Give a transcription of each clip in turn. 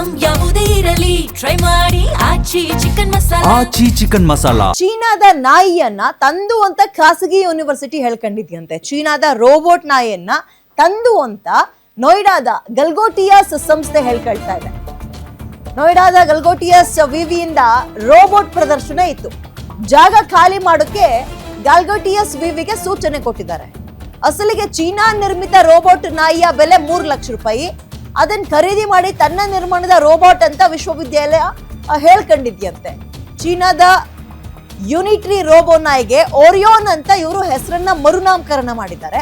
Item ಯಾವುದೇ ಇರಲಿ try ಮಾಡಿ ಆಚಿ ಚಿಕನ್ ಮಸಾಲಾ. ಆಚಿ ಚಿಕನ್ ಮಸಾಲಾ. ಚೀನಾದ ನಾಯಿಯನ್ನ ತಂದು ಅಂತ ಖಾಸಗಿ ಯೂನಿವರ್ಸಿಟಿ ಹೇಳ್ಕೊಂಡಿದ್ಯಂತೆ. ಚೀನಾದ ರೋಬೋಟ್ ನಾಯಿಯನ್ನ ತಂದು ಅಂತ ನೋಯ್ಡಾದ ಗಲ್ಗೋಟಿಯಾಸ್ ಸಂಸ್ಥೆ ಹೇಳ್ಕೊಳ್ತಾ ಇದೆ. ನೋಯ್ಡಾದ ಗಲ್ಗೋಟಿಯಾಸ್ ವಿವಿಯಿಂದ ರೋಬೋಟ್ ಪ್ರದರ್ಶನ ಇತ್ತು. ಜಾಗ ಖಾಲಿ ಮಾಡೋಕೆ ಗಲ್ಗೋಟಿಯಾಸ್ ವಿವಿಗೆ ಸೂಚನೆ ಕೊಟ್ಟಿದ್ದಾರೆ. ಅಸಲಿಗೆ ಚೀನಾ ನಿರ್ಮಿತ ರೋಬೋಟ್ ನಾಯಿಯ ಬೆಲೆ 3 ಲಕ್ಷ ರೂಪಾಯಿ. ಅದನ್ನ ಖರೀದಿ ಮಾಡಿ ತನ್ನ ನಿರ್ಮಾಣದ ರೋಬೋಟ್ ಅಂತ ವಿಶ್ವವಿದ್ಯಾಲಯ ಹೇಳ್ಕೊಂಡಿದ್ಯಂತೆ. ಚೀನಾದ ಯುನಿಟ್ರಿ ರೋಬೋ ನಾಯಿಗೆ ಓರಿಯೋನ್ ಅಂತ ಇವರು ಹೆಸರನ್ನ ಮರುನಾಮಕರಣ ಮಾಡಿದ್ದಾರೆ.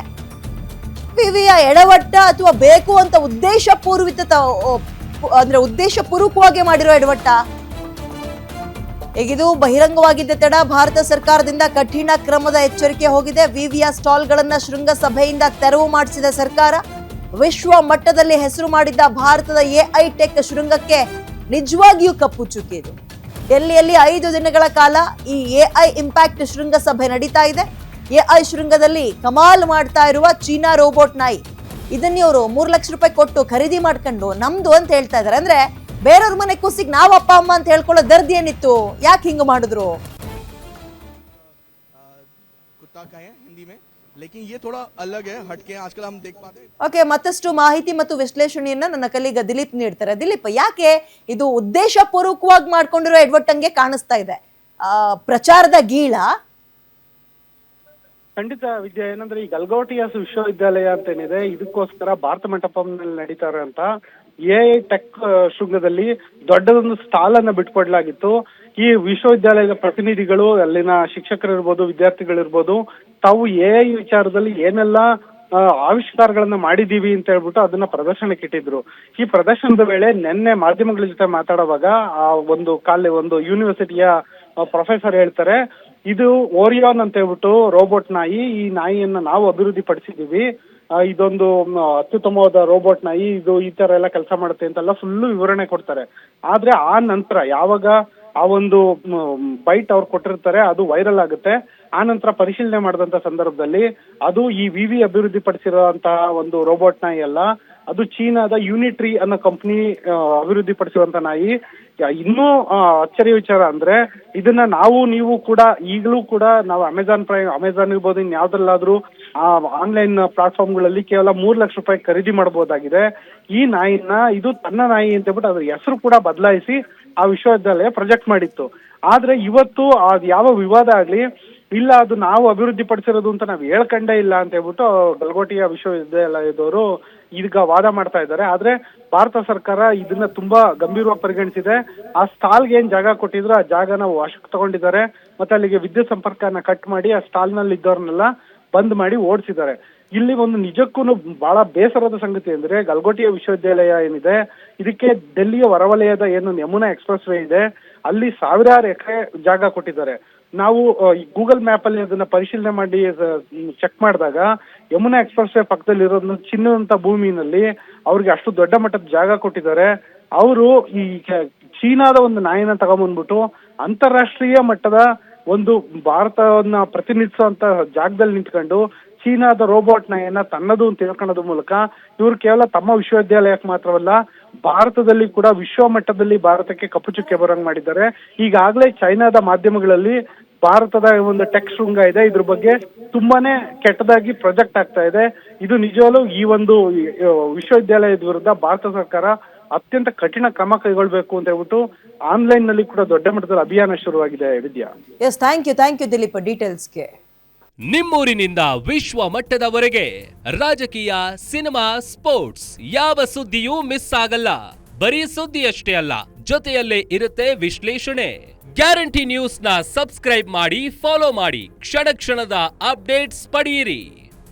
ವಿವಿಯ ಎಡವಟ್ಟ ಅಥವಾ ಬೇಕು ಅಂತ ಉದ್ದೇಶಪೂರ್ವಕವಾಗಿ ಮಾಡಿರೋ ಎಡವಟ್ಟ. ಈಗಿದು ಬಹಿರಂಗವಾಗಿದ್ದ ತಡ ಭಾರತ ಸರ್ಕಾರದಿಂದ ಕಠಿಣ ಕ್ರಮದ ಎಚ್ಚರಿಕೆ ಹೋಗಿದೆ. ವಿವಿಯ ಸ್ಟಾಲ್ಗಳನ್ನ ಶೃಂಗಸಭೆಯಿಂದ ತೆರವು ಮಾಡಿಸಿದ ಸರ್ಕಾರ. ವಿಶ್ವ ಮಟ್ಟದಲ್ಲಿ ಹೆಸರು ಮಾಡಿದ್ದ ಭಾರತದ ಎಐ ಟೆಕ್ ಶೃಂಗಕ್ಕೆ ನಿಜವಾಗಿಯೂ ಕಪ್ಪು ಚುಕ್ಕಿ ಇದು. ಡೆಲ್ಲಿಯಲ್ಲಿ 5 ದಿನಗಳ ಕಾಲ ಈ ಎಐ ಇಂಪ್ಯಾಕ್ಟ್ ಶೃಂಗಸಭೆ ನಡೀತಾ ಇದೆ. ಎಐ ಶೃಂಗದಲ್ಲಿ ಕಮಾಲ್ ಮಾಡ್ತಾ ಇರುವ ಚೀನಾ ರೋಬೋಟ್ ನಾಯಿ ಇದನ್ನ ಇವರು 3 ಲಕ್ಷ ರೂಪಾಯಿ ಕೊಟ್ಟು ಖರೀದಿ ಮಾಡ್ಕೊಂಡು ನಮ್ದು ಅಂತ ಹೇಳ್ತಾ ಇದಾರೆ. ಅಂದ್ರೆ ಬೇರೆಯವ್ರ ಮನೆ ಕೂಸಿಗೆ ನಾವು ಅಪ್ಪ ಅಮ್ಮ ಅಂತ ಹೇಳ್ಕೊಳ್ಳೋ ದರ್ದಿ ಏನಿತ್ತು? ಯಾಕೆ ಹಿಂಗ ಮಾಡಿದ್ರು? ಓಕೆ, ಮತ್ತಷ್ಟು ಮಾಹಿತಿ ಮತ್ತು ವಿಶ್ಲೇಷಣೆಯನ್ನ ನನ್ನ ಕಲೀಗ ದಿಲೀಪ್ ನೀಡ್ತಾರೆ. ದಿಲೀಪ್, ಯಾಕೆ ಇದು ಉದ್ದೇಶ ಪೂರ್ವಕವಾಗಿ ಮಾಡ್ಕೊಂಡಿರೋ ಎಡ್ವಟ್ಟಂಗೆ ಕಾಣಿಸ್ತಾ ಇದೆ? ಪ್ರಚಾರದ ಗೀಳ? ಖಂಡಿತ ವಿದ್ಯಾ, ಏನಂದ್ರೆ ಈ ಗಲ್ಗೋಟಿಯಾಸ್ ವಿಶ್ವವಿದ್ಯಾಲಯ ಅಂತ ಏನಿದೆ, ಇದಕ್ಕೋಸ್ಕರ ಭಾರತ ಮಂಟಪಂನಲ್ಲಿ ನಡೀತಾ ಇರುವಂತ ಎಐ ಟೆಕ್ ಶೃಂಗದಲ್ಲಿ ದೊಡ್ಡದೊಂದು ಸ್ಟಾಲ್ ಅನ್ನ ಬಿಟ್ಕೊಡ್ಲಾಗಿತ್ತು. ಈ ವಿಶ್ವವಿದ್ಯಾಲಯದ ಪ್ರತಿನಿಧಿಗಳು, ಅಲ್ಲಿನ ಶಿಕ್ಷಕರಿರ್ಬೋದು, ವಿದ್ಯಾರ್ಥಿಗಳಿರ್ಬೋದು, ತಾವು ಎಐ ವಿಚಾರದಲ್ಲಿ ಏನೆಲ್ಲ ಆವಿಷ್ಕಾರಗಳನ್ನ ಮಾಡಿದೀವಿ ಅಂತ ಹೇಳ್ಬಿಟ್ಟು ಅದನ್ನ ಪ್ರದರ್ಶನಕ್ಕೆ ಇಟ್ಟಿದ್ರು. ಈ ಪ್ರದರ್ಶನದ ವೇಳೆ ನಿನ್ನೆ ಮಾಧ್ಯಮಗಳ ಜೊತೆ ಮಾತಾಡುವಾಗ ಒಂದು ಯೂನಿವರ್ಸಿಟಿಯ ಪ್ರೊಫೆಸರ್ ಹೇಳ್ತಾರೆ, ಇದು ಓರಿಯಾನ್ ಅಂತ ಹೇಳ್ಬಿಟ್ಟು ರೋಬೋಟ್ ನಾಯಿ. ಈ ನಾಯಿಯನ್ನ ನಾವು ಅಭಿವೃದ್ಧಿ ಪಡಿಸಿದೀವಿ. ಇದೊಂದು ಅತ್ಯುತ್ತಮವಾದ ರೋಬೋಟ್ ನಾಯಿ, ಇದು ಈ ತರ ಎಲ್ಲ ಕೆಲಸ ಮಾಡುತ್ತೆ ಅಂತೆಲ್ಲ ಫುಲ್ಲು ವಿವರಣೆ ಕೊಡ್ತಾರೆ. ಆದ್ರೆ ಆ ನಂತರ ಯಾವಾಗ ಆ ಒಂದು ಬೈಟ್ ಅವ್ರು ಕೊಟ್ಟಿರ್ತಾರೆ ಅದು ವೈರಲ್ ಆಗುತ್ತೆ. ಆ ನಂತರ ಪರಿಶೀಲನೆ ಮಾಡಿದಂತ ಸಂದರ್ಭದಲ್ಲಿ ಅದು ಈ ವಿವಿ ಅಭಿವೃದ್ಧಿ ಪಡಿಸಿರುವಂತಹ ಒಂದು ರೋಬೋಟ್ ನಾಯಿ ಅಲ್ಲ, ಅದು ಚೀನಾದ ಯೂನಿಟ್ರಿ ಅನ್ನೋ ಕಂಪ್ನಿ ಅಭಿವೃದ್ಧಿ ಪಡಿಸುವಂತ ನಾಯಿ. ಇನ್ನೂ ಅಚ್ಚರಿಯ ವಿಚಾರ ಅಂದ್ರೆ ಇದನ್ನ ನೀವು ಕೂಡ ಈಗಲೂ ಕೂಡ ನಾವು ಅಮೆಜಾನ್ ಇರ್ಬೋದು, ಇನ್ ಯಾವ್ದ್ರಲ್ಲಾದ್ರೂ ಆನ್ಲೈನ್ ಪ್ಲಾಟ್ಫಾರ್ಮ್ಗಳಲ್ಲಿ ಕೇವಲ 3 ಲಕ್ಷ ರೂಪಾಯಿ ಖರೀದಿ ಮಾಡಬಹುದಾಗಿದೆ. ಈ ನಾಯಿನ ಇದು ತನ್ನ ನಾಯಿ ಅಂತ ಹೇಳ್ಬಿಟ್ಟು ಅದ್ರ ಹೆಸರು ಕೂಡ ಬದಲಾಯಿಸಿ ಆ ವಿಶ್ವವಿದ್ಯಾಲಯ ಪ್ರೊಜೆಕ್ಟ್ ಮಾಡಿತ್ತು. ಆದ್ರೆ ಇವತ್ತು ಯಾವ ವಿವಾದ ಆಗ್ಲಿ ಇಲ್ಲ, ಅದು ನಾವು ಅಭಿವೃದ್ಧಿ ಪಡಿಸಿರೋದು ಅಂತ ನಾವು ಹೇಳ್ಕೊಂಡೇ ಇಲ್ಲ ಅಂತ ಹೇಳ್ಬಿಟ್ಟು ಗಲ್ಗೋಟಿಯಾ ವಿಶ್ವವಿದ್ಯಾಲಯದವರು ಈಗ ವಾದ ಮಾಡ್ತಾ ಇದ್ದಾರೆ. ಆದ್ರೆ ಭಾರತ ಸರ್ಕಾರ ಇದನ್ನ ತುಂಬಾ ಗಂಭೀರವಾಗಿ ಪರಿಗಣಿಸಿದೆ. ಆ ಸ್ಟಾಲ್ಗೆ ಏನ್ ಜಾಗ ಕೊಟ್ಟಿದ್ರು ಆ ಜಾಗನ ವಶಕ್ಕೆ ತಗೊಂಡಿದ್ದಾರೆ. ಮತ್ತೆ ಅಲ್ಲಿಗೆ ವಿದ್ಯುತ್ ಸಂಪರ್ಕನ ಕಟ್ ಮಾಡಿ ಆ ಸ್ಟಾಲ್ ನಲ್ಲಿ ಇದ್ದವ್ರನ್ನೆಲ್ಲ ಬಂದ್ ಮಾಡಿ ಓಡಿಸಿದ್ದಾರೆ. ಇಲ್ಲಿ ಒಂದು ನಿಜಕ್ಕೂ ಬಹಳ ಬೇಸರದ ಸಂಗತಿ ಅಂದ್ರೆ ಗಲ್ಗೋಟಿಯಾ ವಿಶ್ವವಿದ್ಯಾಲಯ ಏನಿದೆ, ಇದಕ್ಕೆ ಡೆಲ್ಲಿಯ ಹೊರವಲಯದ ಏನು ಯಮುನಾ ಎಕ್ಸ್ಪ್ರೆಸ್ ವೇ ಇದೆ, ಅಲ್ಲಿ 1000 ಎಕರೆ ಜಾಗ ಕೊಟ್ಟಿದ್ದಾರೆ. ನಾವು ಗೂಗಲ್ ಮ್ಯಾಪ್ ಅಲ್ಲಿ ಅದನ್ನ ಪರಿಶೀಲನೆ ಮಾಡಿ ಚೆಕ್ ಮಾಡಿದಾಗ ಯಮುನಾ ಎಕ್ಸ್ಪ್ರೆಸ್ ವೇ ಪಕ್ಕದಲ್ಲಿ ಇರೋದನ್ನ ಚಿನ್ನದಂತ ಭೂಮಿನಲ್ಲಿ ಅವ್ರಿಗೆ ಅಷ್ಟು ದೊಡ್ಡ ಮಟ್ಟದ ಜಾಗ ಕೊಟ್ಟಿದ್ದಾರೆ. ಅವರು ಈ ಚೀನಾದ ಒಂದು ನಾಯಿನ ತಗೊಂಡ್ಬಂದ್ಬಿಟ್ಟು ಅಂತಾರಾಷ್ಟ್ರೀಯ ಮಟ್ಟದ ಒಂದು ಭಾರತವನ್ನ ಪ್ರತಿನಿಧಿಸುವಂತ ಜಾಗದಲ್ಲಿ ನಿಂತ್ಕೊಂಡು ಚೀನಾದ ರೋಬೋಟ್ ನಾಯಿಯನ್ನ ತನ್ನದು ಅಂತ ತಿಳ್ಕೊಳ್ಳೋದ್ರ ಮೂಲಕ ಇವರು ಕೇವಲ ತಮ್ಮ ವಿಶ್ವವಿದ್ಯಾಲಯಕ್ಕೆ ಮಾತ್ರವಲ್ಲ ಭಾರತದಲ್ಲಿ ಕೂಡ ವಿಶ್ವ ಮಟ್ಟದಲ್ಲಿ ಭಾರತಕ್ಕೆ ಕಪ್ಪು ಚುಕ್ಕೆ ಬರಂಗ್ ಮಾಡಿದ್ದಾರೆ. ಈಗಾಗಲೇ ಚೈನಾದ ಮಾಧ್ಯಮಗಳಲ್ಲಿ ಭಾರತದ ಒಂದು ಟೆಕ್ ಶೃಂಗ ಇದೆ, ಇದ್ರ ಬಗ್ಗೆ ತುಂಬಾನೇ ಕೆಟ್ಟದಾಗಿ ಪ್ರೊಜೆಕ್ಟ್ ಆಗ್ತಾ ಇದೆ. ಇದು ನಿಜವಾಗ್ಲೂ ಈ ಒಂದು ವಿಶ್ವವಿದ್ಯಾಲಯದ ವಿರುದ್ಧ ಭಾರತ ಸರ್ಕಾರ ಅತ್ಯಂತ ಕಠಿಣ ಕ್ರಮ ಕೈಗೊಳ್ಬೇಕು ಅಂತ ಹೇಳ್ಬಿಟ್ಟು ಆನ್ಲೈನ್ ನಲ್ಲಿ ಕೂಡ ದೊಡ್ಡ ಮಟ್ಟದಲ್ಲಿ ಅಭಿಯಾನ ಶುರುವಾಗಿದೆ. ವಿದ್ಯಾ, ಎಸ್, ಥ್ಯಾಂಕ್ ಯು ದಿಲೀಪ್ ಡೀಟೇಲ್ಸ್ಗೆ. ನಿಮ್ಮೂರಿನಿಂದ ವಿಶ್ವ ಮಟ್ಟದವರೆಗೆ ರಾಜಕೀಯ, ಸಿನಿಮಾ, ಸ್ಪೋರ್ಟ್ಸ್ ಯಾವ ಸುದ್ದಿಯೂ ಮಿಸ್ ಆಗಲ್ಲ. ಬರೀ ಸುದ್ದಿಯಷ್ಟೇ ಅಲ್ಲ, ಜೊತೆಯಲ್ಲೇ ಇರುತ್ತೆ ವಿಶ್ಲೇಷಣೆ. ಗ್ಯಾರಂಟಿ ನ್ಯೂಸ್ ನ ಸಬ್ಸ್ಕ್ರೈಬ್ ಮಾಡಿ, ಫಾಲೋ ಮಾಡಿ, ಕ್ಷಣ ಕ್ಷಣದ ಅಪ್ಡೇಟ್ಸ್ ಪಡೆಯಿರಿ.